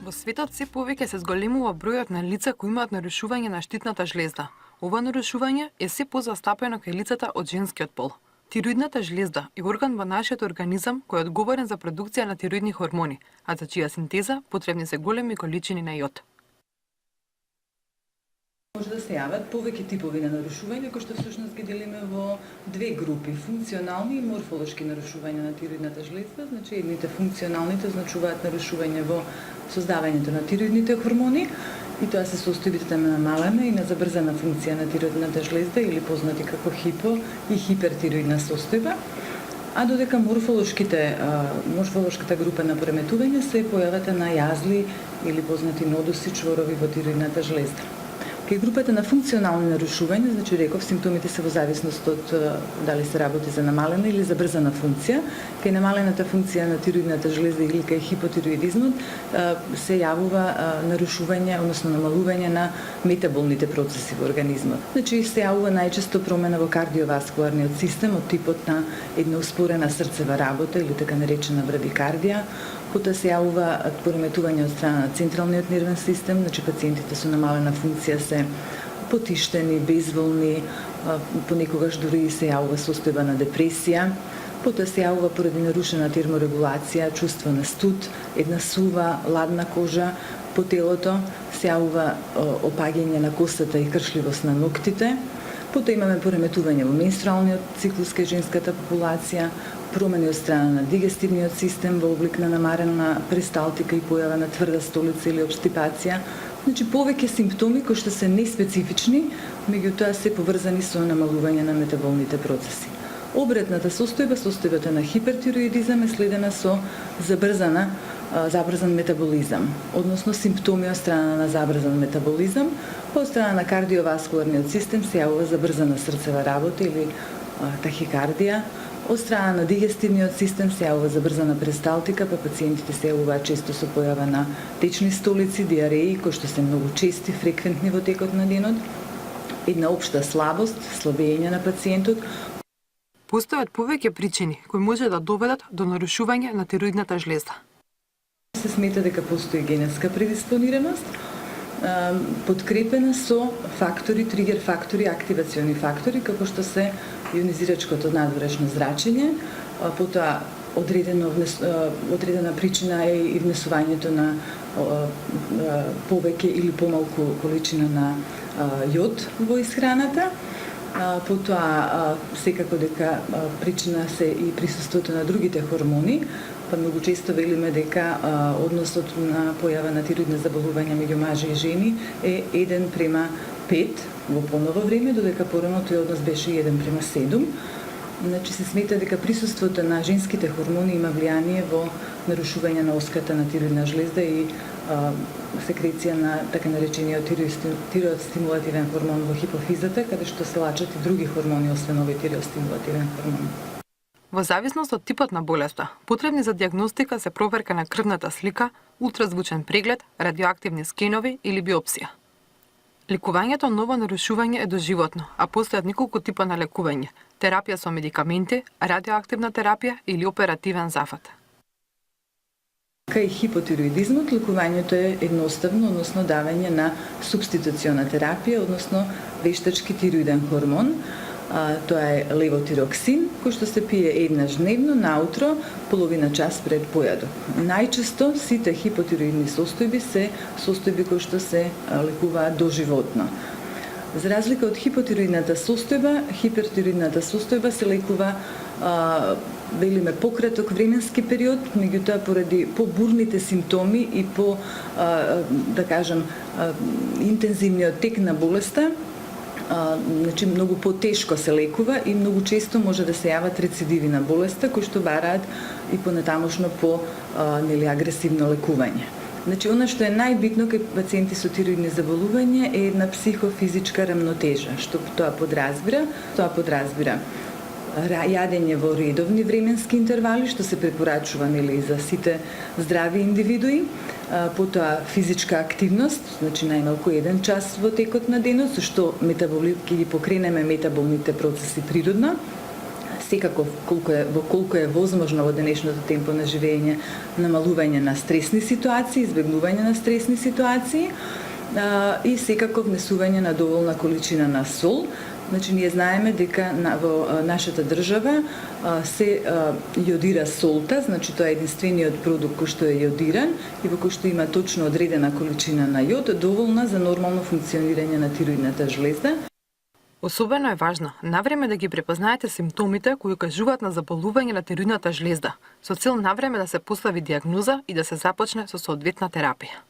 Во светот се повеќе се зголемува бројот на лица кои имаат нарушување на штитната жлезда. Ова нарушување е се позастапено кај лицата од женскиот пол. Тироидната жлезда е орган во нашиот организам кој е одговорен за продукција на тироидни хормони, а за чија синтеза потребни се големи количини на јод. Може да се јават повеќе типови на нарушувања, кои што всушност ги делиме во две групи: функционални и морфолошки нарушувања на тироидната жлезда. Значи, едните функционалните означуваат нарушување во создавањето на тироидните хормони, и тоа се состојбите на намалена и на забрзана функција на тироидната жлезда, или познати како хипо и хипертироидна состојба. А додека морфолошката група на пореметување се појавата на јазли или познати нодуси, чворови во тироидната жлезда. Кај групата на функционални нарушувања, значи реков, симптомите се во зависност од дали се работи за намалена или забрзана функција. Кај намалената функција на тироидната жлезда или кај хипотироидизмот се јавува нарушување, односно намалување на метаболните процеси во организмот. Значи се јавува најчесто промена во кардиоваскуларниот систем од типот на една успорена срцева работа или така наречена брадикардија. Потоа се јавува пореметување од страна на централниот нервен систем, значи пациентите со намалена функција се потиштени, безволни, понекогаш дури се јавува состојба на депресија. Потоа се јавува поради нарушена терморегулација, чувство на студ, една сува, ладна кожа по телото, се јавува опаѓање на косата и кршливост на ноктите. Потоа имаме пореметување во менструалниот циклус кај женската популација, промени од страна на дигестивниот систем во облик на намарена перисталтика и појава на тврда столица или обстипација. Значи повеќе симптоми кои што се неспецифични, меѓутоа се поврзани со намалување на метаболните процеси. Обратната состојба, состојбата на хипертироидизам, е следена со забрзан метаболизам, односно симптоми од страна на забрзан метаболизам. Од страна на кардиоваскуларниот систем се јавува забрзана срцева работа или тахикардија. Од страна на дигестивниот систем се јавува забрзана перисталтика, па пациентите се јавуваат често со појава на течни столици, диареи, кои што се многу чести, фреквентни во текот на денот, една општа слабост, слабење на пациентот. Постојат повеќе причини кои може да доведат до нарушување на тироидната жлезда. Се смета дека постои генетска предиспонираност, подкрепена со фактори, тригер фактори, активациони фактори, како што се ионизирачкото надворешно зрачење, потоа одредена причина е и внесувањето на повеќе или помалку количина на јод во исхраната. Потоа секако дека причина се и присуството на другите хормони, па многу често велиме дека односот на појава на тироидни заболувања меѓу мажи и жени е 1:5 во поново време, додека порано тој однос беше 1:7. Значи се смета дека присуството на женските хормони има влијание во нарушување на оската на тироидна жлезда и секреција на така наречениот тироидстимулативен хормон во хипофизата, каде што се лачат и други хормони освен овој тироидстимулативен хормон. Во зависност од типот на болеста, потребни за дијагностика се проверка на крвната слика, ултразвучен преглед, радиоактивни скенови или биопсија. Лекувањето на ова нарушување е доживотно, а постојат неколку типа на лекување: терапија со медикаменти, радиоактивна терапија или оперативен зафат. Кај хипотироидизмот лекувањето е едноставно, односно давање на субституциона терапија, односно вештачки тироиден хормон. Тоа е левотироксин, кој што се пие еднаш дневно, наутро, половина час пред појадок. Најчесто сите хипотироидни состојби се состојби кои што се лекуваат доживотно. За разлика од хипотироидната состојба, хипертироидната состојба се лекува велиме пократок временски период, меѓутоа поради побурните симптоми и по да кажам интензивниот тек на болеста, значи многу потешко се лекува и многу често може да се јават рецидиви на болеста кои што бараат и понатамошно по агресивно лекување. Значи, она што е најбитно кај пациенти со тироидни заболувања е една психофизичка рамнотежа, што тоа подразбира јадење во редовни временски интервали, што се препорачува за сите здрави индивидуи, потоа физичка активност, значи најмалку 1 час во текот на денот, со што ги покренеме метаболните процеси природно, секако колку е возможно во денешното темпо на живење, намалување на стресни ситуации, избегнување на стресни ситуации и секако внесување на доволна количина на сол. Значи, ние знаеме дека во нашата држава се јодира солта, значи тоа е единствениот продукт кој што е јодиран и во кој што има точно одредена количина на јод, доволна за нормално функционирање на тироидната жлезда. Особено е важно навреме да ги препознаете симптомите кои укажуваат на заболување на тироидната жлезда, со цел навреме да се постави дијагноза и да се започне со соодветна терапија.